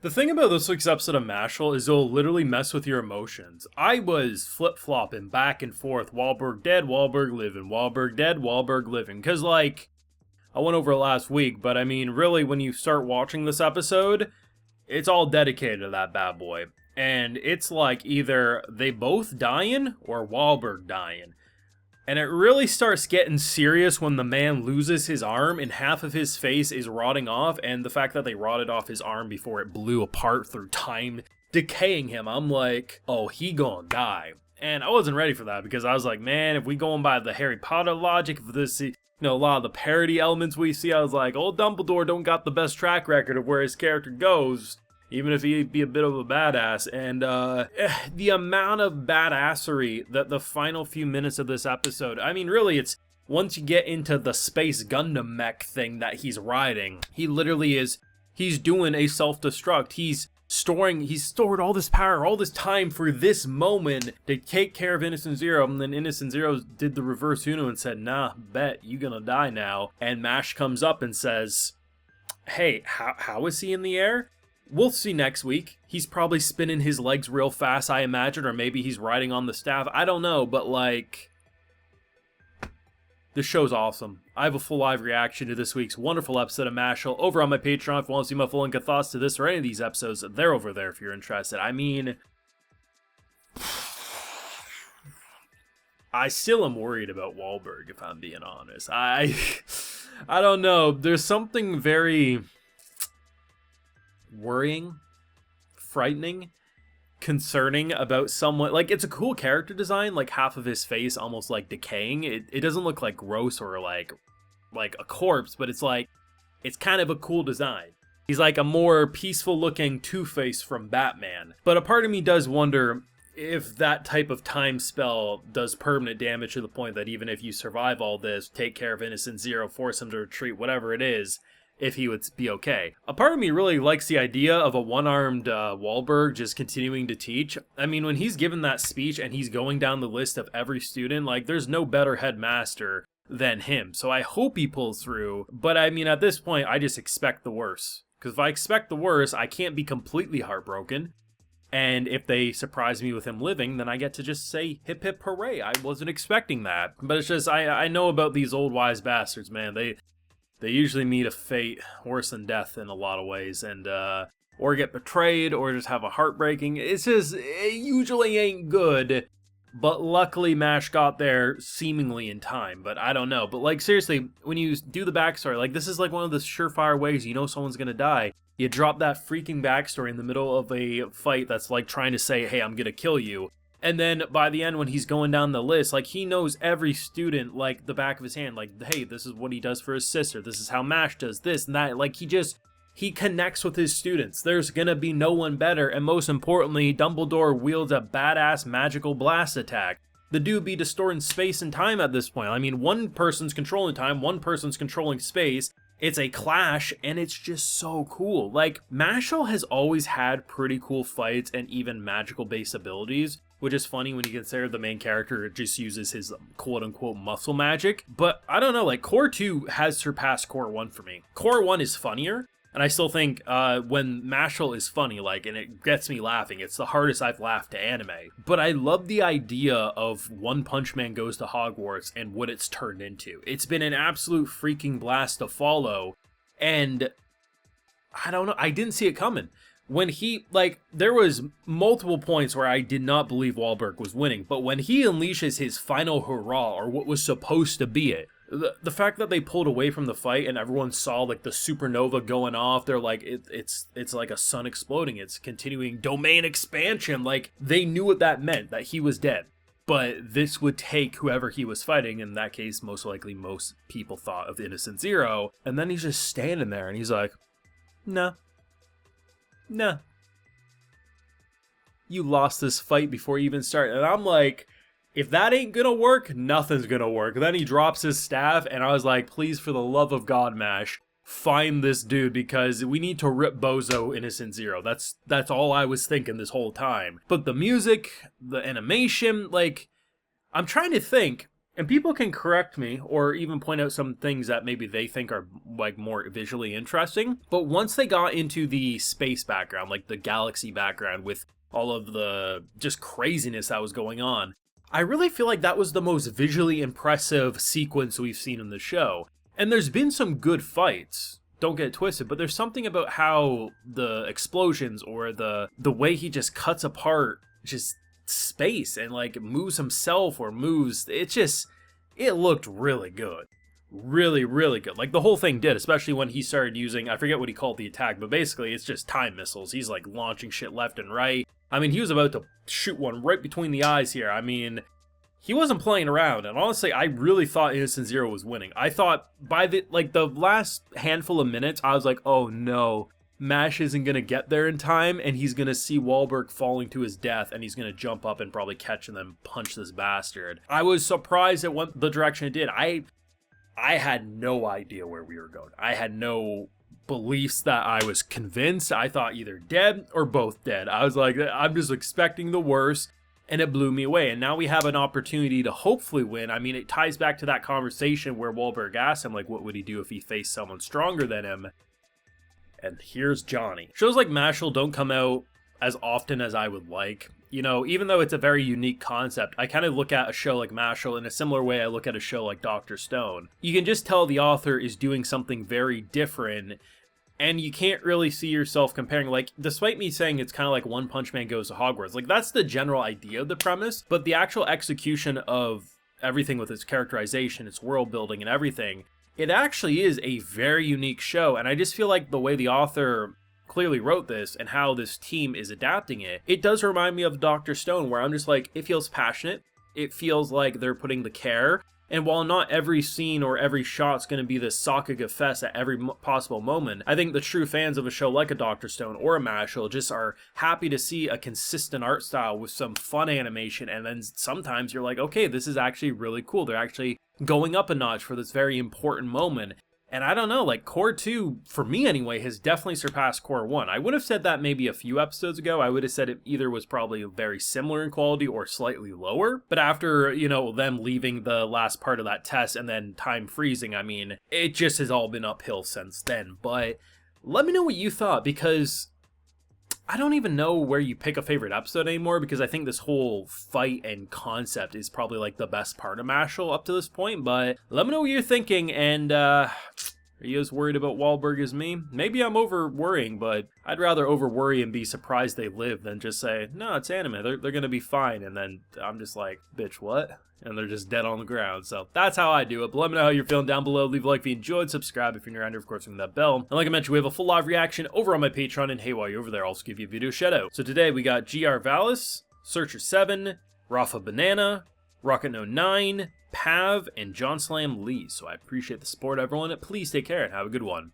The thing about this week's episode of Mashle is it'll literally mess with your emotions. I was flip-flopping back and forth. Walberg dead, Walberg living. Walberg dead, Walberg living. Because, like, I went over it last week, but I mean, really, when you start watching this episode, it's all dedicated to that bad boy. And it's like either they both dying or Walberg dying. And it really starts getting serious when the man loses his arm and half of his face is rotting off, and the fact that they rotted off his arm before it blew apart through time decaying him, I'm like, oh, he gonna die. And I wasn't ready for that because I was like, man, if we going by the Harry Potter logic of this, you know, a lot of the parody elements we see, I was like, old Dumbledore don't got the best track record of where his character goes, even if he'd be a bit of a badass. And the amount of badassery that the final few minutes of this episode, I mean, really, it's once you get into the space Gundam mech thing that he's riding, he literally is, he's doing a self-destruct. He's stored all this power, all this time for this moment to take care of Innocent Zero, and then Innocent Zero did the reverse Uno and said, nah, bet, you gonna die now. And Mash comes up and says, hey, how is he in the air? We'll see next week. He's probably spinning his legs real fast, I imagine, or maybe he's riding on the staff. I don't know, but like, this show's awesome. I have a full live reaction to this week's wonderful episode of Mashle over on my Patreon. If you want to see my full length of thoughts to this or any of these episodes, they're over there if you're interested. I mean, I still am worried about Wahlberg, if I'm being honest. I don't know. There's something very worrying, frightening, concerning about someone. Like, it's a cool character design, like half of his face almost like decaying. It doesn't look like gross or like a corpse, but it's like, it's kind of a cool design. He's like a more peaceful looking Two-Face from Batman. But a part of me does wonder if that type of time spell does permanent damage to the point that even if you survive all this, take care of Innocent Zero, force him to retreat, whatever it is, if he would be okay. A part of me really likes the idea of a one-armed Walberg just continuing to teach. I mean, when he's given that speech and he's going down the list of every student, like, there's no better headmaster than him. So I hope he pulls through. But I mean, at this point, I just expect the worst. Because if I expect the worst, I can't be completely heartbroken. And if they surprise me with him living, then I get to just say, hip hip hooray, I wasn't expecting that. But it's just, I know about these old wise bastards, man. They usually meet a fate worse than death in a lot of ways, and or get betrayed, or just have a heartbreaking. It's just, it usually ain't good, but luckily Mash got there seemingly in time, but I don't know. But like, seriously, when you do the backstory, like, this is like one of the surefire ways you know someone's gonna die. You drop that freaking backstory in the middle of a fight that's like trying to say, hey, I'm gonna kill you. And then by the end, when he's going down the list, like, he knows every student like the back of his hand. Like, hey, this is what he does for his sister. This is how Mash does this and that. Like, he connects with his students. There's gonna be no one better. And most importantly, Dumbledore wields a badass magical blast attack. The dude be distorting space and time at this point. I mean, one person's controlling time, one person's controlling space. It's a clash, and it's just so cool. Like, Mashle has always had pretty cool fights and even magical-based abilities, which is funny when you consider the main character just uses his quote-unquote muscle magic. But I don't know, like, Core 2 has surpassed Core 1 for me. Core 1 is funnier, and I still think when Mashle is funny, like, and it gets me laughing, it's the hardest I've laughed to anime. But I love the idea of One Punch Man Goes to Hogwarts and what it's turned into. It's been an absolute freaking blast to follow, and I don't know, I didn't see it coming. When he, like, there was multiple points where I did not believe Walberg was winning, but when he unleashes his final hurrah, or what was supposed to be it, the fact that they pulled away from the fight and everyone saw, like, the supernova going off, they're like, it's like a sun exploding, it's continuing domain expansion, like, they knew what that meant, that he was dead. But this would take whoever he was fighting, in that case, most likely most people thought of Innocent Zero, and then he's just standing there and he's like, nah. You lost this fight before you even started. And I'm like, if that ain't gonna work, nothing's gonna work. Then he drops his staff, and I was like, please, for the love of God, Mash, find this dude, because we need to rip Bozo Innocent Zero. That's all I was thinking this whole time. But the music, the animation, like, I'm trying to think, And people can correct me or even point out some things that maybe they think are like more visually interesting. But once they got into the space background, like the galaxy background with all of the just craziness that was going on, I really feel like that was the most visually impressive sequence we've seen in the show. And there's been some good fights, don't get it twisted, but there's something about how the explosions or the way he just cuts apart just space and like moves himself or moves, it looked really good. Really, really good. Like the whole thing did, especially when he started using, I forget what he called the attack, but basically it's just time missiles. He's like launching shit left and right. I mean, he was about to shoot one right between the eyes here. I mean, he wasn't playing around, and honestly, I really thought Innocent Zero was winning. I thought by the last handful of minutes, I was like, oh no, Mash isn't going to get there in time, and he's going to see Wahlberg falling to his death, and he's going to jump up and probably catch and then punch this bastard. I was surprised it went the direction it did. I had no idea where we were going. I had no beliefs that I was convinced. I thought either dead or both dead. I was like, I'm just expecting the worst, and it blew me away. And now we have an opportunity to hopefully win. I mean, it ties back to that conversation where Wahlberg asked him, like, what would he do if he faced someone stronger than him? And here's Johnny. Shows like Mashle don't come out as often as I would like. You know, even though it's a very unique concept, I kind of look at a show like Mashle in a similar way I look at a show like Dr. Stone. You can just tell the author is doing something very different, and you can't really see yourself comparing, like, despite me saying it's kind of like One Punch Man Goes to Hogwarts, like, that's the general idea of the premise, but the actual execution of everything with its characterization, its world building, and everything, it actually is a very unique show, and I just feel like the way the author clearly wrote this and how this team is adapting it, it does remind me of Dr. Stone, where I'm just like, it feels passionate, it feels like they're putting the care, and while not every scene or every shot's going to be this Sakuga fest at every possible moment, I think the true fans of a show like a Dr. Stone or a Mashle just are happy to see a consistent art style with some fun animation, and then sometimes you're like, okay, this is actually really cool. They're actually going up a notch for this very important moment. And I don't know, like, Core 2, for me anyway, has definitely surpassed Core 1. I would have said that maybe a few episodes ago. I would have said it either was probably very similar in quality or slightly lower. But after, you know, them leaving the last part of that test and then time freezing, I mean, it just has all been uphill since then. But let me know what you thought, because I don't even know where you pick a favorite episode anymore, because I think this whole fight and concept is probably like the best part of Mashle up to this point. But let me know what you're thinking, and are you as worried about Walberg as me? Maybe I'm over worrying, but I'd rather over worry and be surprised they live than just say, no, it's anime, they're gonna be fine, and then I'm just like, bitch, what? And they're just dead on the ground. So that's how I do it. But let me know how you're feeling down below. Leave a like if you enjoyed, subscribe if you're new around here, of course, ring that bell. And like I mentioned, we have a full live reaction over on my Patreon, and hey, while you're over there, I'll also give you a video shout out. So today we got GR Valis, Searcher 7, Rafa Banana, Rocket No 9, Pav, and John Slam Lee. So I appreciate the support, everyone. Please take care and have a good one.